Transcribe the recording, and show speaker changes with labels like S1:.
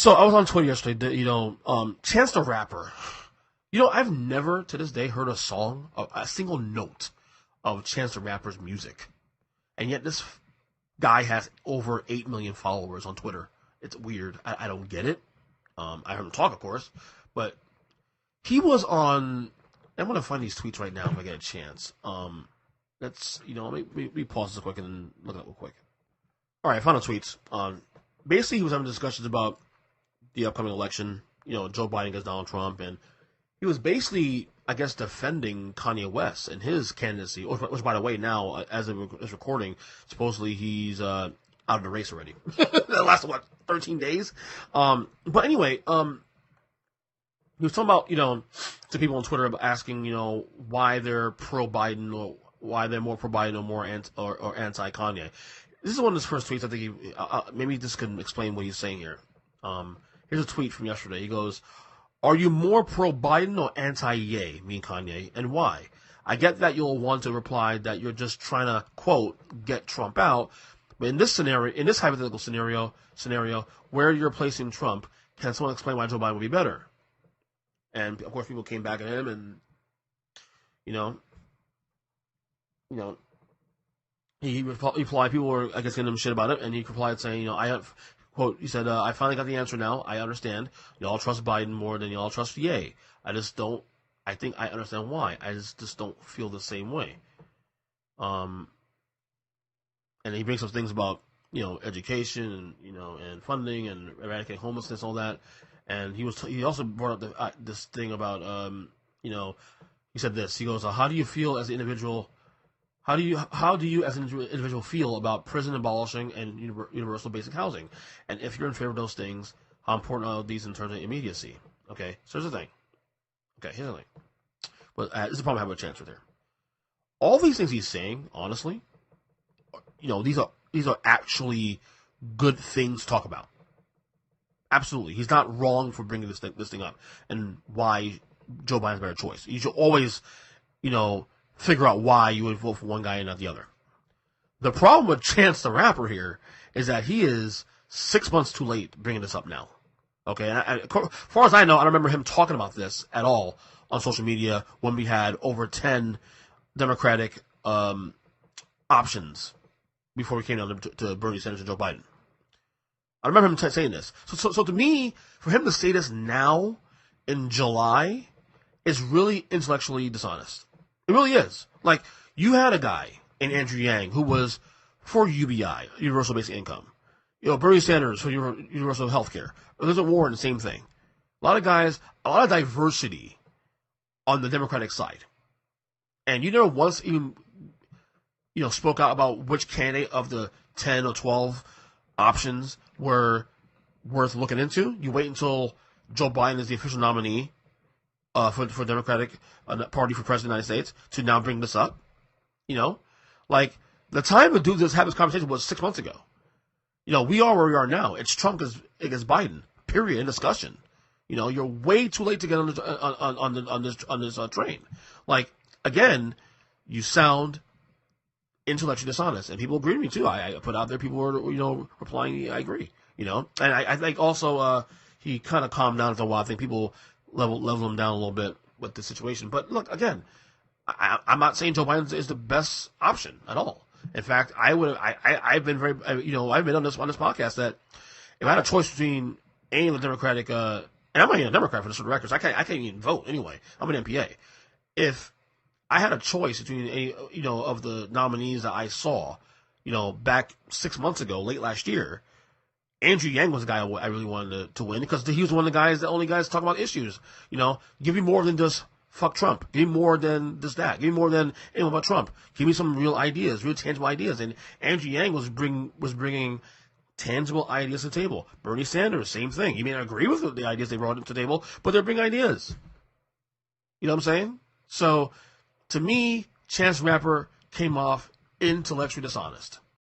S1: So I was on Twitter yesterday. Chance the Rapper. I've never to this day heard a single note of Chance the Rapper's music, and yet this guy has over 8 million followers on Twitter. It's weird. I don't get it. I heard him talk, of course, but he was on. I'm gonna find these tweets right now if I get a chance. Let me pause this quick and look it up real quick. All right, I found the tweets. Basically, he was having discussions about the upcoming election. Joe Biden against Donald Trump, and he was basically, I guess, defending Kanye West and his candidacy. Which, by the way, now as of this recording, supposedly he's out of the race already. That lasted 13 days. But anyway, he was talking about to people on Twitter about asking why they're pro Biden or why they're more pro Biden or more anti Kanye. This is one of his first tweets. I think maybe this can explain what he's saying here. Here's a tweet from yesterday. He goes, "Are you more pro Biden or anti-Ye, me Kanye, and why? I get that you'll want to reply that you're just trying to, quote, get Trump out, but in this hypothetical scenario where you're placing Trump, can someone explain why Joe Biden would be better?" And of course, people came back at him, and he replied. People were, I guess, giving him shit about it, and he replied saying, I have. Quote, he said, "I finally got the answer now. I understand. Y'all trust Biden more than y'all trust Ye. I think I understand why. I just don't feel the same way." And he brings up things about, education and, and funding and eradicating homelessness, all that. And he also brought up this thing about, he said this. He goes, "How do you feel as an individual? How do you as an individual feel about prison abolishing and universal basic housing? And if you're in favor of those things, how important are these in terms of immediacy?" Okay, so here's the thing. Here's the thing. But this is the problem I have with Chance right there. All these things he's saying, honestly, these are actually good things to talk about. Absolutely, he's not wrong for bringing this thing up and why Joe Biden's a better choice. You should always, figure out why you would vote for one guy and not the other. The problem with Chance the Rapper here is that he is 6 months too late bringing this up now. Okay, and as far as I know, I don't remember him talking about this at all on social media when we had over 10 Democratic options before we came down to Bernie Sanders and Joe Biden. I remember him saying this. So to me, for him to say this now in July is really intellectually dishonest. It really is. Like, you had a guy in Andrew Yang who was for UBI, Universal Basic Income. Bernie Sanders for universal health care. Elizabeth Warren, the same thing. A lot of guys, a lot of diversity on the Democratic side. And you never once even, spoke out about which candidate of the 10 or 12 options were worth looking into. You wait until Joe Biden is the official nominee for Democratic Party for President of the United States to now bring this up. Like, the time to have this conversation was 6 months ago. We are where we are now. It's Trump against Biden. Period. In discussion. You're way too late to get on this train. Like, again, you sound intellectually dishonest, and people agree with me too. I put out there, people were replying, I agree. And I think also he kind of calmed down after a while. I think people level him down a little bit with the situation. But look, again, I'm not saying Joe Biden is the best option at all. In fact, I've been very, I've been on this podcast that if I had a choice between any of the Democratic, and I'm not even a Democrat for the records, I can't even vote anyway. I'm an MPA. If I had a choice between any, of the nominees that I saw, back 6 months ago, late last year, Andrew Yang was the guy I really wanted to win because he was one of the only guys talking about issues. Give me more than just fuck Trump. Give me more than just that. Give me more than anyone about Trump. Give me some real ideas, real tangible ideas. And Andrew Yang was bringing tangible ideas to the table. Bernie Sanders, same thing. You may not agree with the ideas they brought to the table, but they're bringing ideas. You know what I'm saying? So, to me, Chance the Rapper came off intellectually dishonest.